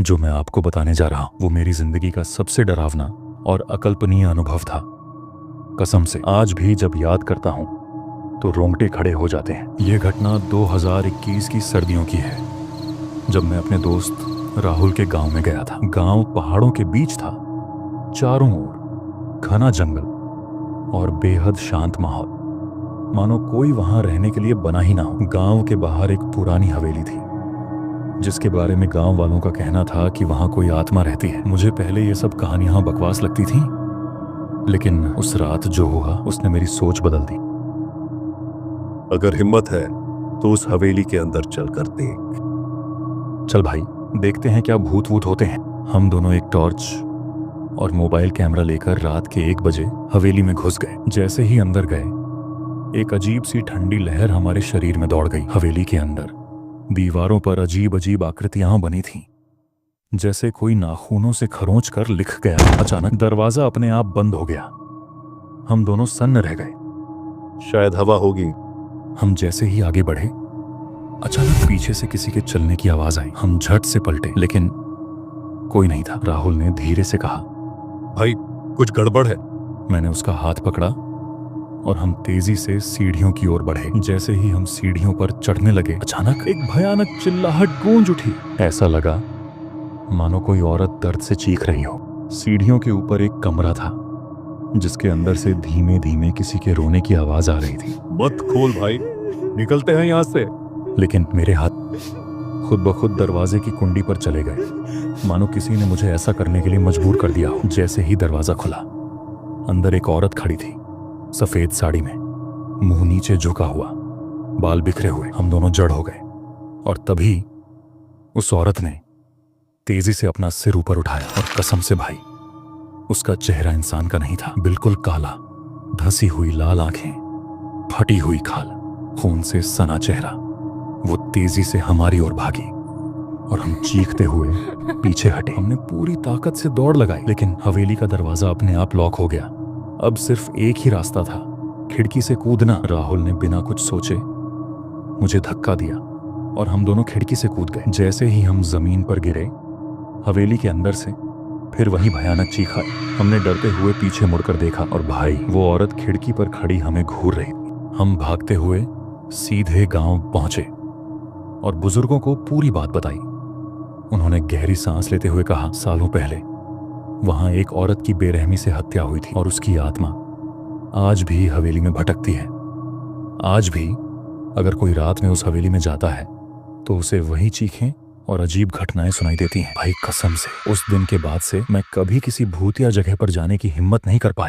जो मैं आपको बताने जा रहा हूं वो मेरी जिंदगी का सबसे डरावना और अकल्पनीय अनुभव था। कसम से आज भी जब याद करता हूं तो रोंगटे खड़े हो जाते हैं। यह घटना 2021 की सर्दियों की है, जब मैं अपने दोस्त राहुल के गांव में गया था। गांव पहाड़ों के बीच था, चारों ओर घना जंगल और बेहद शांत माहौल, मानो कोई वहां रहने के लिए बना ही ना हो। गांव के बाहर एक पुरानी हवेली थी जिसके बारे में गांव वालों का कहना था कि वहां कोई आत्मा रहती है। मुझे पहले ये सब कहानियां बकवास लगती थी, लेकिन उस रात जो हुआ उसने मेरी सोच बदल दी। अगर हिम्मत है तो उस हवेली के अंदर चलकर देख। चल भाई, देखते हैं क्या भूत वूत होते हैं। हम दोनों एक टॉर्च और मोबाइल कैमरा लेकर रात के 1 बजे हवेली में घुस गए। जैसे ही अंदर गए एक अजीब सी ठंडी लहर हमारे शरीर में दौड़ गई। हवेली के अंदर दीवारों पर अजीब अजीब आकृतियां बनी थीं, जैसे कोई नाखूनों से खरोंच कर लिख गया। अचानक दरवाजा अपने आप बंद हो गया। हम दोनों सन्न रह गए। शायद हवा होगी। हम जैसे ही आगे बढ़े अचानक पीछे से किसी के चलने की आवाज आई। हम झट से पलटे, लेकिन कोई नहीं था। राहुल ने धीरे से कहा, भाई कुछ गड़बड़ है। मैंने उसका हाथ पकड़ा और हम तेजी से सीढ़ियों की ओर बढ़े। जैसे ही हम सीढ़ियों पर चढ़ने लगे अचानक एक भयानक चिल्लाहट गूंज उठी। ऐसा लगा मानो कोई औरत दर्द से चीख रही हो। सीढ़ियों के ऊपर एक कमरा था जिसके अंदर से धीमे धीमे किसी के रोने की आवाज आ रही थी। मत खोल भाई, निकलते हैं यहाँ से। लेकिन मेरे हाथ खुद ब खुद दरवाजे की कुंडी पर चले गए, मानो किसी ने मुझे ऐसा करने के लिए मजबूर कर दिया हो। जैसे ही दरवाजा खुला अंदर एक औरत खड़ी थी, सफेद साड़ी में, मुंह नीचे झुका हुआ, बाल बिखरे हुए। हम दोनों जड़ हो गए और तभी उस औरत ने तेजी से अपना सिर ऊपर उठाया और कसम से भाई, उसका चेहरा इंसान का नहीं था। बिल्कुल काला, धसी हुई लाल आंखें, फटी हुई खाल, खून से सना चेहरा। वो तेजी से हमारी ओर भागी और हम चीखते हुए पीछे हटे। हमने पूरी ताकत से दौड़ लगाई, लेकिन हवेली का दरवाजा अपने आप लॉक हो गया। अब सिर्फ एक ही रास्ता था, खिड़की से कूदना। राहुल ने बिना कुछ सोचे मुझे धक्का दिया और हम दोनों खिड़की से कूद गए। जैसे ही हम जमीन पर गिरे हवेली के अंदर से फिर वही भयानक चीख आई। हमने डरते हुए पीछे मुड़कर देखा और भाई, वो औरत खिड़की पर खड़ी हमें घूर रही। हम भागते हुए सीधे गांव पहुंचे और बुजुर्गों को पूरी बात बताई। उन्होंने गहरी सांस लेते हुए कहा, सालों पहले वहां एक औरत की बेरहमी से हत्या हुई थी और उसकी आत्मा आज भी हवेली में भटकती है। आज भी अगर कोई रात में उस हवेली में जाता है तो उसे वही चीखें और अजीब घटनाएं सुनाई देती हैं। भाई कसम से उस दिन के बाद से मैं कभी किसी भूतिया जगह पर जाने की हिम्मत नहीं कर पाया।